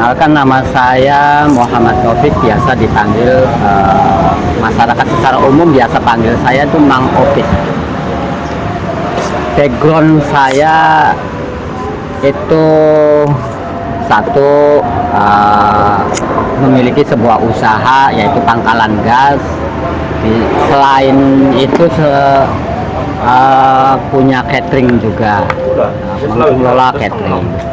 Perkenalkan, nama saya Muhammad Taufik, biasa dipanggil masyarakat secara umum biasa panggil saya itu Mang Opik. Background saya itu satu, memiliki sebuah usaha yaitu pangkalan gas. Selain itu punya catering juga, mengelola catering.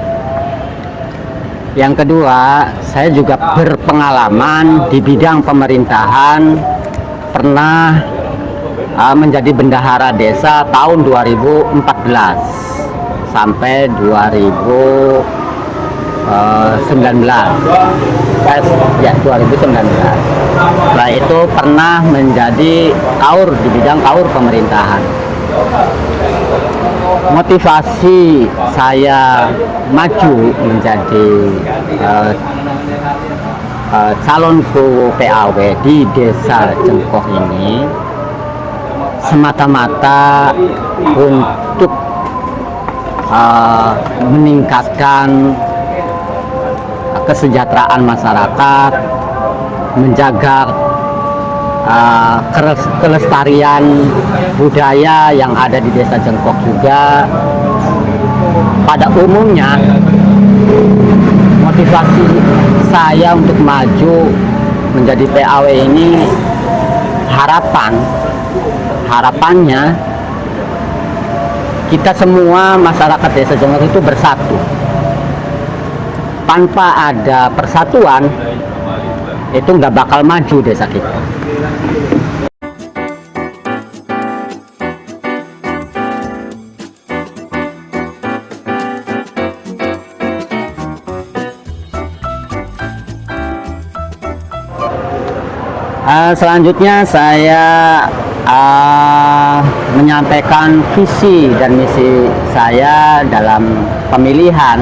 Yang kedua, saya juga berpengalaman di bidang pemerintahan, pernah menjadi bendahara desa tahun 2014 sampai 2019. 2019. Setelah itu pernah menjadi kaur di bidang kaur pemerintahan. Motivasi saya maju menjadi calon PAW di Desa Jengkoh ini semata-mata untuk meningkatkan kesejahteraan masyarakat, menjaga kelestarian budaya yang ada di Desa Jengkoh juga. Pada umumnya, motivasi saya untuk maju menjadi PAW ini harapannya kita semua masyarakat Desa Jengkoh itu bersatu. Tanpa ada persatuan, itu nggak bakal maju desa kita. Selanjutnya saya menyampaikan visi dan misi saya dalam pemilihan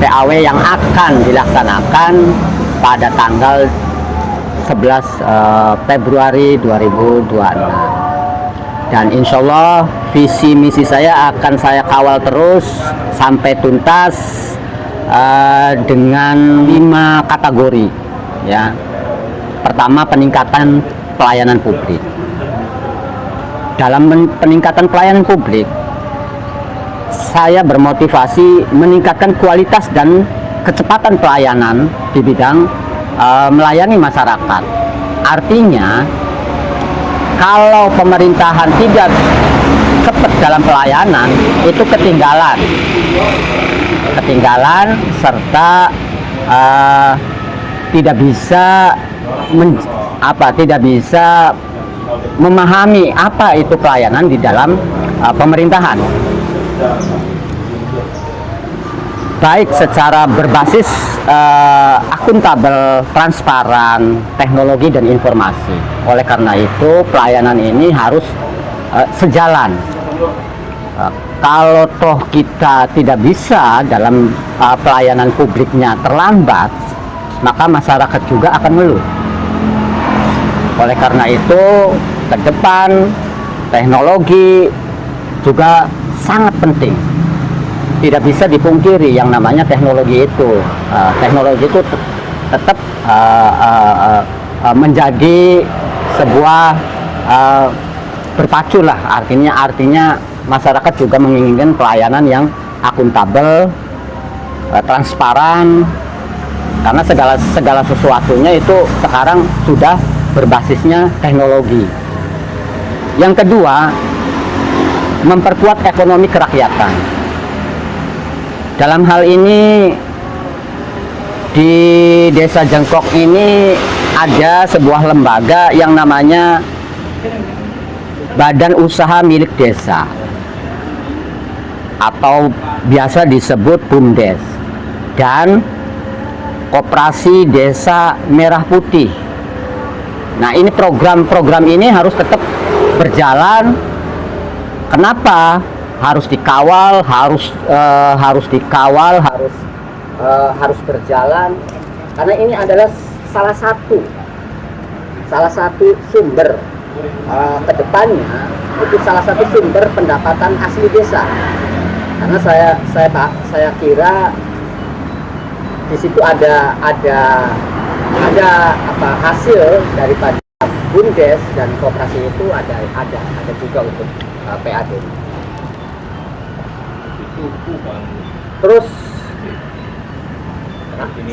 PAW yang akan dilaksanakan pada tanggal 11 Februari 2026. Dan insya Allah visi misi saya akan saya kawal terus sampai tuntas dengan 5 kategori, ya. Pertama, peningkatan pelayanan publik. Dalam peningkatan pelayanan publik, saya bermotivasi meningkatkan kualitas dan kecepatan pelayanan di bidang melayani masyarakat. Artinya, kalau pemerintahan tidak cepat dalam pelayanan, itu ketinggalan serta tidak bisa memahami apa itu pelayanan di dalam pemerintahan, baik secara berbasis akuntabel, transparan, teknologi dan informasi. Oleh karena itu pelayanan ini harus sejalan. Kalau toh kita tidak bisa dalam pelayanan publiknya terlambat, maka masyarakat juga akan ngeluh. Oleh karena itu, ke depan teknologi juga sangat penting. Tidak bisa dipungkiri yang namanya teknologi itu. Teknologi itu tetap menjadi sebuah berpacu lah. Artinya masyarakat juga menginginkan pelayanan yang akuntabel, transparan, karena segala sesuatunya itu sekarang sudah berbasisnya teknologi. Yang kedua, memperkuat ekonomi kerakyatan. Dalam hal ini di Desa Jengkoh ini ada sebuah lembaga yang namanya Badan Usaha Milik Desa atau biasa disebut BUMDes, dan Koperasi Desa Merah Putih. Nah, ini program-program ini harus tetap berjalan. Kenapa? Harus dikawal, harus berjalan, karena ini adalah salah satu sumber kedepannya, itu salah satu sumber pendapatan asli desa. Karena saya kira di situ ada apa hasil daripada BUMDes dan koperasi itu ada juga untuk PAD. Terus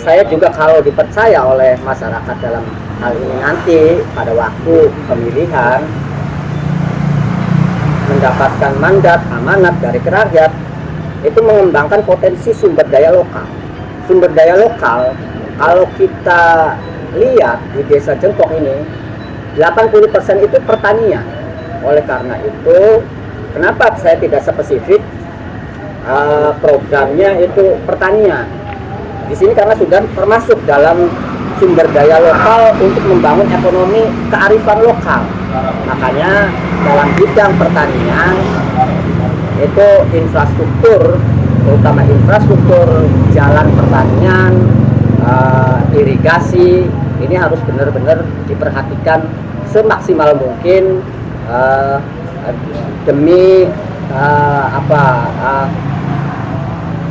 saya juga kalau dipercaya oleh masyarakat dalam hal ini nanti pada waktu pemilihan mendapatkan mandat amanat dari rakyat itu mengembangkan potensi sumber daya lokal. Sumber daya lokal kalau kita lihat di Desa Jengkok ini 80% itu pertanian. Oleh karena itu kenapa saya tidak spesifik programnya itu pertanian di sini, karena sudah termasuk dalam sumber daya lokal untuk membangun ekonomi kearifan lokal. Makanya dalam bidang pertanian itu infrastruktur, terutama infrastruktur jalan pertanian, irigasi, ini harus benar-benar diperhatikan semaksimal mungkin demi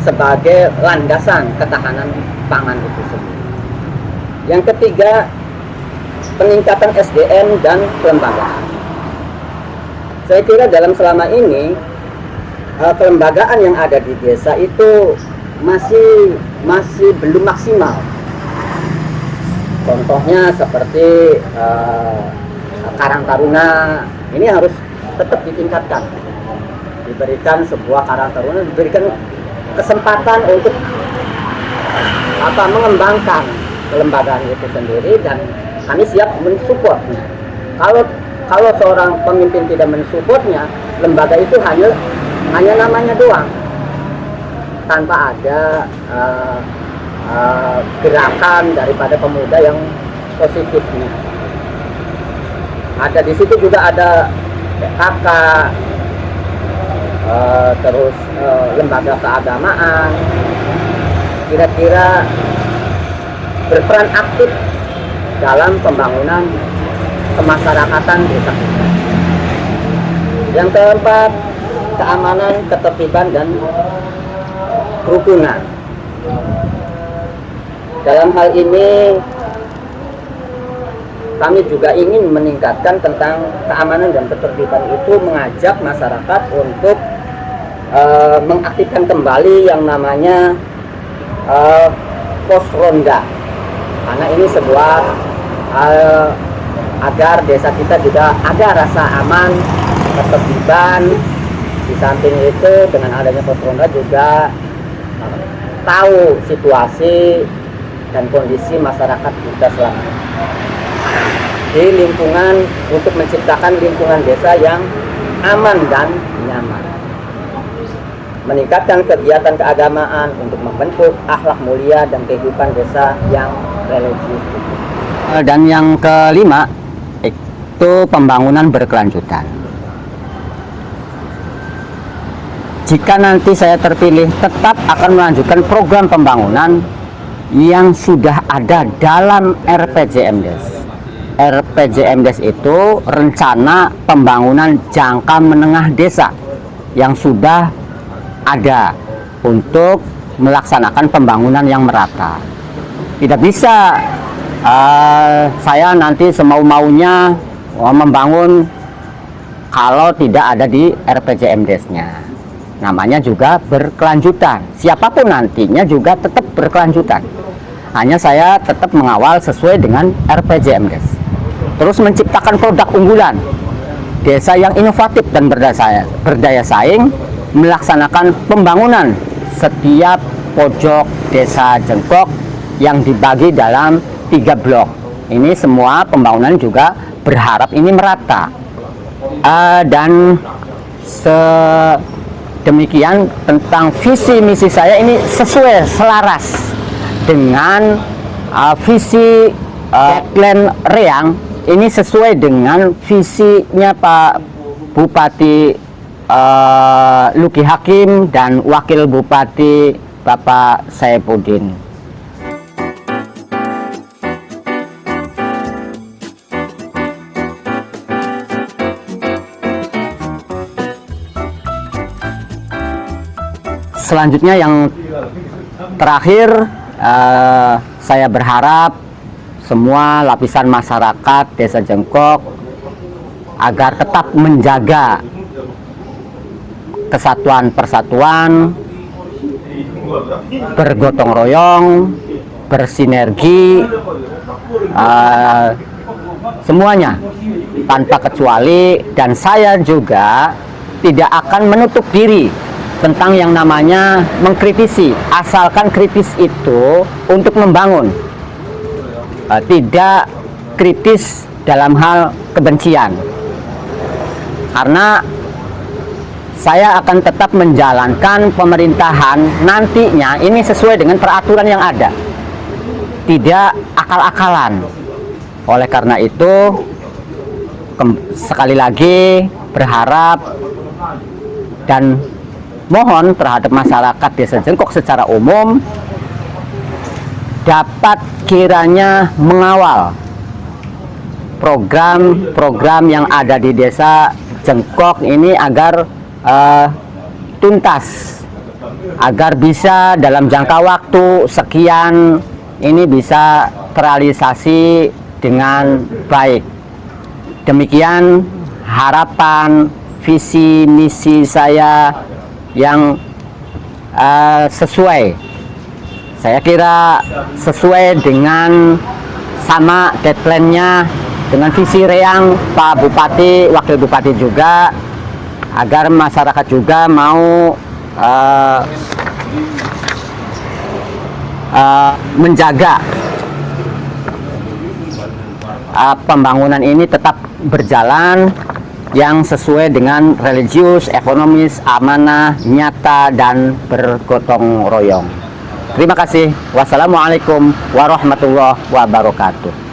sebagai landasan ketahanan pangan itu sendiri. Yang ketiga, peningkatan SDM dan kelembagaan. Saya kira dalam selama ini kelembagaan yang ada di desa itu masih belum maksimal. Contohnya seperti Karang Taruna ini harus tetap ditingkatkan. Diberikan sebuah Karang Taruna, diberikan kesempatan untuk mengembangkan kelembagaan itu sendiri, dan kami siap mensupportnya. Kalau seorang pemimpin tidak mensupportnya, lembaga itu hanya namanya doang, tanpa ada gerakan daripada pemuda yang positifnya. Ada di situ juga ada PKK, terus lembaga keagamaan, kira-kira berperan aktif dalam pembangunan kemasyarakatan desa kita. Yang keempat, keamanan, ketertiban, dan kerukunan. Dalam hal ini kami juga ingin meningkatkan tentang keamanan dan ketertiban itu, mengajak masyarakat untuk mengaktifkan kembali yang namanya pos ronda, karena ini sebuah agar desa kita juga ada rasa aman, ketertiban. Di samping itu dengan adanya pos ronda juga tahu situasi dan kondisi masyarakat kita selama ini di lingkungan, untuk menciptakan lingkungan desa yang aman dan nyaman. Meningkatkan kegiatan keagamaan untuk membentuk akhlak mulia dan kehidupan desa yang religius. Dan yang kelima itu pembangunan berkelanjutan. Jika nanti saya terpilih, tetap akan melanjutkan program pembangunan yang sudah ada dalam RPJMdes. RPJMdes itu rencana pembangunan jangka menengah desa yang sudah ada untuk melaksanakan pembangunan yang merata. Tidak bisa saya nanti semau-maunya membangun kalau tidak ada di RPJMdes-nya. Namanya juga berkelanjutan. Siapapun nantinya juga tetap berkelanjutan. Hanya saya tetap mengawal sesuai dengan RPJMdes. Terus menciptakan produk unggulan, desa yang inovatif dan berdaya saing, melaksanakan pembangunan setiap pojok desa Jengkok yang dibagi dalam 3 blok. Ini semua pembangunan juga berharap ini merata. Dan demikian tentang visi misi saya ini sesuai selaras dengan visi Klen Reang. Ini sesuai dengan visinya Pak Bupati Luki Hakim dan Wakil Bupati Bapak Saifuddin. Selanjutnya yang terakhir saya berharap semua lapisan masyarakat Desa Jengkok agar tetap menjaga kesatuan persatuan, bergotong royong, bersinergi, semuanya tanpa kecuali. Dan saya juga tidak akan menutup diri tentang yang namanya mengkritisi, asalkan kritis itu untuk membangun, tidak kritis dalam hal kebencian. Karena saya akan tetap menjalankan pemerintahan nantinya ini sesuai dengan peraturan yang ada, tidak akal-akalan. Oleh karena itu, sekali lagi berharap dan mohon terhadap masyarakat Desa Jengkok secara umum dapat kiranya mengawal program-program yang ada di Desa Jengkok ini agar tuntas, agar bisa dalam jangka waktu sekian ini bisa terrealisasi dengan baik. Demikian harapan, visi, misi saya yang sesuai. Saya kira sesuai dengan sama deadline-nya dengan visi Reang Pak Bupati, Wakil Bupati juga, agar masyarakat juga mau menjaga pembangunan ini tetap berjalan yang sesuai dengan religius, ekonomis, amanah, nyata, dan bergotong royong. Terima kasih. Wassalamualaikum warahmatullahi wabarakatuh.